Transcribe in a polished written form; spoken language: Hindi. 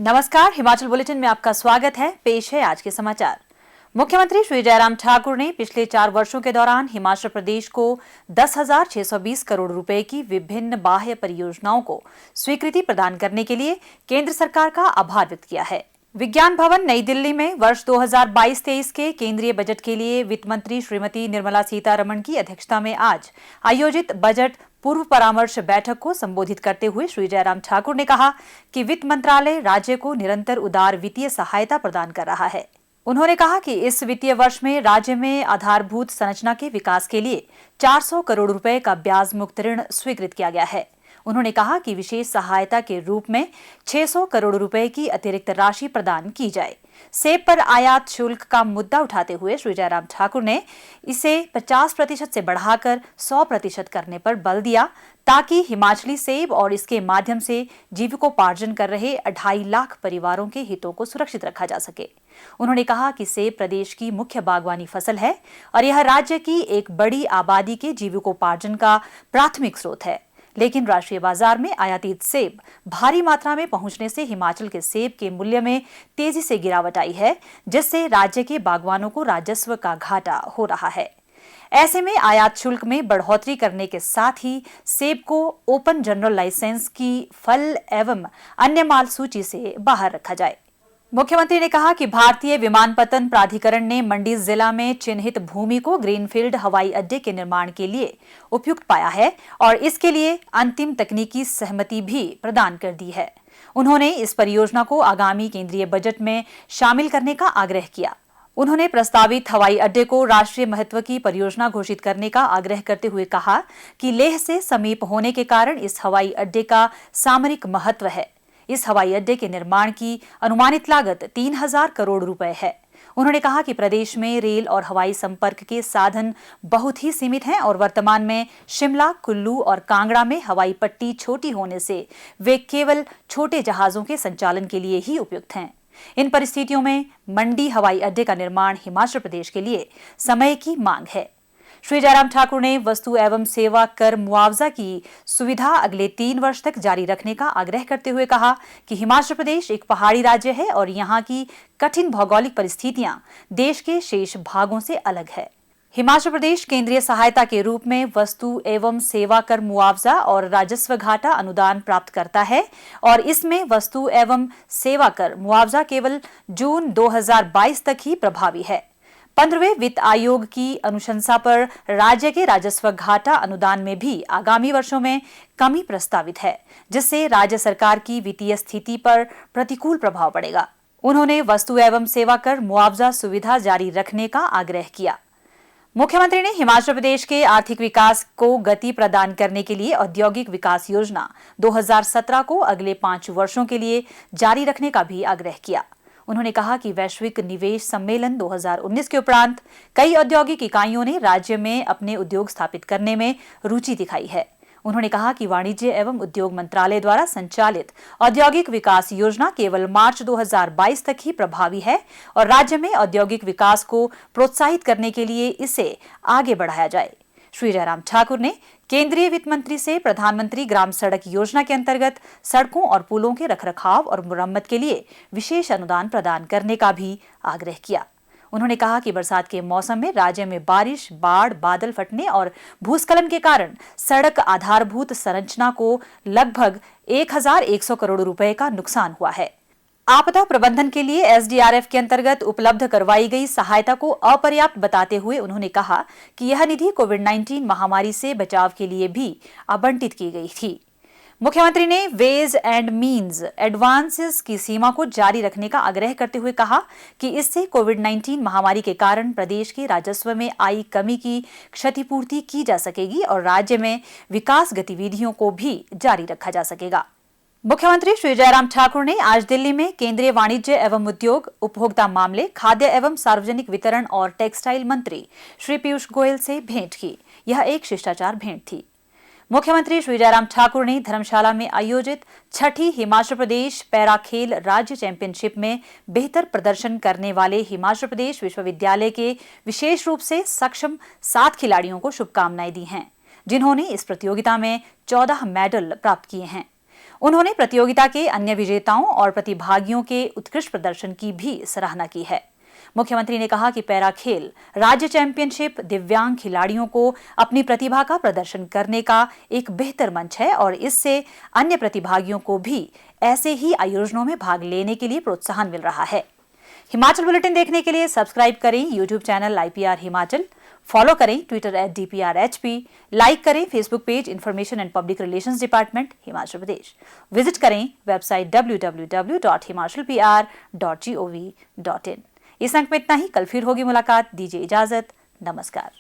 नमस्कार, हिमाचल बुलेटिन में आपका स्वागत है। पेश है आज के समाचार। मुख्यमंत्री श्री जयराम ठाकुर ने पिछले 4 वर्षों के दौरान हिमाचल प्रदेश को 10,620 करोड़ रुपए की विभिन्न बाह्य परियोजनाओं को स्वीकृति प्रदान करने के लिए केंद्र सरकार का आभार व्यक्त किया है। विज्ञान भवन नई दिल्ली में वर्ष 2022-23 के केंद्रीय बजट के लिए वित्त मंत्री श्रीमती निर्मला सीतारमण की अध्यक्षता में आज आयोजित बजट पूर्व परामर्श बैठक को संबोधित करते हुए श्री जयराम ठाकुर ने कहा कि वित्त मंत्रालय राज्य को निरंतर उदार वित्तीय सहायता प्रदान कर रहा है। उन्होंने कहा कि इस वित्तीय वर्ष में राज्य में आधारभूत संरचना के विकास के लिए 400 करोड़ रुपए का ब्याज मुक्त ऋण स्वीकृत किया गया है। उन्होंने कहा कि विशेष सहायता के रूप में 600 करोड़ रुपए की अतिरिक्त राशि प्रदान की जाए। सेब पर आयात शुल्क का मुद्दा उठाते हुए श्री जयराम ठाकुर ने इसे 50% से बढ़ाकर 100% करने पर बल दिया ताकि हिमाचली सेब और इसके माध्यम से जीविकोपार्जन कर रहे 2.5 लाख परिवारों के हितों को सुरक्षित रखा जा सके। उन्होंने कहा कि सेब प्रदेश की मुख्य बागवानी फसल है और यह राज्य की एक बड़ी आबादी के जीविकोपार्जन का प्राथमिक स्रोत है, लेकिन राष्ट्रीय बाजार में आयातित सेब भारी मात्रा में पहुंचने से हिमाचल के सेब के मूल्य में तेजी से गिरावट आई है, जिससे राज्य के बागवानों को राजस्व का घाटा हो रहा है। ऐसे में आयात शुल्क में बढ़ोतरी करने के साथ ही सेब को ओपन जनरल लाइसेंस की फल एवं अन्य माल सूची से बाहर रखा जाए। मुख्यमंत्री ने कहा कि भारतीय विमानपत्तन प्राधिकरण ने मंडी जिला में चिन्हित भूमि को ग्रीनफील्ड हवाई अड्डे के निर्माण के लिए उपयुक्त पाया है और इसके लिए अंतिम तकनीकी सहमति भी प्रदान कर दी है। उन्होंने इस परियोजना को आगामी केंद्रीय बजट में शामिल करने का आग्रह किया। उन्होंने प्रस्तावित हवाई अड्डे को राष्ट्रीय महत्व की परियोजना घोषित करने का आग्रह करते हुए कहा कि लेह से समीप होने के कारण इस हवाई अड्डे का सामरिक महत्व है। इस हवाई अड्डे के निर्माण की अनुमानित लागत 3,000 करोड़ रुपए है। उन्होंने कहा कि प्रदेश में रेल और हवाई संपर्क के साधन बहुत ही सीमित हैं और वर्तमान में शिमला, कुल्लू और कांगड़ा में हवाई पट्टी छोटी होने से वे केवल छोटे जहाजों के संचालन के लिए ही उपयुक्त हैं। इन परिस्थितियों में मंडी हवाई अड्डे का निर्माण हिमाचल प्रदेश के लिए समय की मांग है। श्री जयराम ठाकुर ने वस्तु एवं सेवा कर मुआवजा की सुविधा अगले 3 वर्ष तक जारी रखने का आग्रह करते हुए कहा कि हिमाचल प्रदेश एक पहाड़ी राज्य है और यहाँ की कठिन भौगोलिक परिस्थितियां देश के शेष भागों से अलग है। हिमाचल प्रदेश केंद्रीय सहायता के रूप में वस्तु एवं सेवा कर मुआवजा और राजस्व घाटा अनुदान प्राप्त करता है और इसमें वस्तु एवं सेवा कर मुआवजा केवल जून 2022 तक ही प्रभावी है। 15वें वित्त आयोग की अनुशंसा पर राज्य के राजस्व घाटा अनुदान में भी आगामी वर्षों में कमी प्रस्तावित है, जिससे राज्य सरकार की वित्तीय स्थिति पर प्रतिकूल प्रभाव पड़ेगा। उन्होंने वस्तु एवं सेवा कर मुआवजा सुविधा जारी रखने का आग्रह किया। मुख्यमंत्री ने हिमाचल प्रदेश के आर्थिक विकास को गति प्रदान करने के लिए औद्योगिक विकास योजना 2017 को अगले 5 वर्षों के लिए जारी रखने का भी आग्रह किया। उन्होंने कहा कि वैश्विक निवेश सम्मेलन 2019 के उपरांत कई औद्योगिक इकाइयों ने राज्य में अपने उद्योग स्थापित करने में रुचि दिखाई है। उन्होंने कहा कि वाणिज्य एवं उद्योग मंत्रालय द्वारा संचालित औद्योगिक विकास योजना केवल मार्च 2022 तक ही प्रभावी है और राज्य में औद्योगिक विकास को प्रोत्साहित करने के लिए इसे आगे बढ़ाया जाए। श्री जयराम ठाकुर ने केंद्रीय वित्त मंत्री से प्रधानमंत्री ग्राम सड़क योजना के अंतर्गत सड़कों और पुलों के रखरखाव और मुरम्मत के लिए विशेष अनुदान प्रदान करने का भी आग्रह किया। उन्होंने कहा कि बरसात के मौसम में राज्य में बारिश, बाढ़, बादल फटने और भूस्खलन के कारण सड़क आधारभूत संरचना को लगभग 1,100 करोड़ रुपए का नुकसान हुआ है। आपदा प्रबंधन के लिए एसडीआरएफ के अंतर्गत उपलब्ध करवाई गई सहायता को अपर्याप्त बताते हुए उन्होंने कहा कि यह निधि कोविड-19 महामारी से बचाव के लिए भी आवंटित की गई थी। मुख्यमंत्री ने वेज एंड मीन्स एडवांसेस की सीमा को जारी रखने का आग्रह करते हुए कहा कि इससे कोविड-19 महामारी के कारण प्रदेश के राजस्व में आई कमी की क्षतिपूर्ति की जा सकेगी और राज्य में विकास गतिविधियों को भी जारी रखा जा सकेगा। मुख्यमंत्री श्री जयराम ठाकुर ने आज दिल्ली में केंद्रीय वाणिज्य एवं उद्योग, उपभोक्ता मामले, खाद्य एवं सार्वजनिक वितरण और टेक्सटाइल मंत्री श्री पीयूष गोयल से भेंट की। यह एक शिष्टाचार भेंट थी। मुख्यमंत्री श्री जयराम ठाकुर ने धर्मशाला में आयोजित 6ठी हिमाचल प्रदेश पैरा खेल राज्य चैंपियनशिप में बेहतर प्रदर्शन करने वाले हिमाचल प्रदेश विश्वविद्यालय के विशेष रूप से सक्षम 7 खिलाड़ियों को शुभकामनाएं दी हैं, जिन्होंने इस प्रतियोगिता में 14 मेडल प्राप्त किए हैं। उन्होंने प्रतियोगिता के अन्य विजेताओं और प्रतिभागियों के उत्कृष्ट प्रदर्शन की भी सराहना की है। मुख्यमंत्री ने कहा कि पैरा खेल राज्य चैंपियनशिप दिव्यांग खिलाड़ियों को अपनी प्रतिभा का प्रदर्शन करने का एक बेहतर मंच है और इससे अन्य प्रतिभागियों को भी ऐसे ही आयोजनों में भाग लेने के लिए प्रोत्साहन मिल रहा है। हिमाचल बुलेटिन देखने के लिए सब्सक्राइब करें YouTube channel IPR Himachal, follow करें ट्विटर @DPRHP, लाइक करें Facebook page information and public relations department Himachal Pradesh, visit करें वेबसाइट www.himachalpr.gov.in। इस अंक में इतना ही। कल फिर होगी मुलाकात। दीजिए इजाजत। नमस्कार।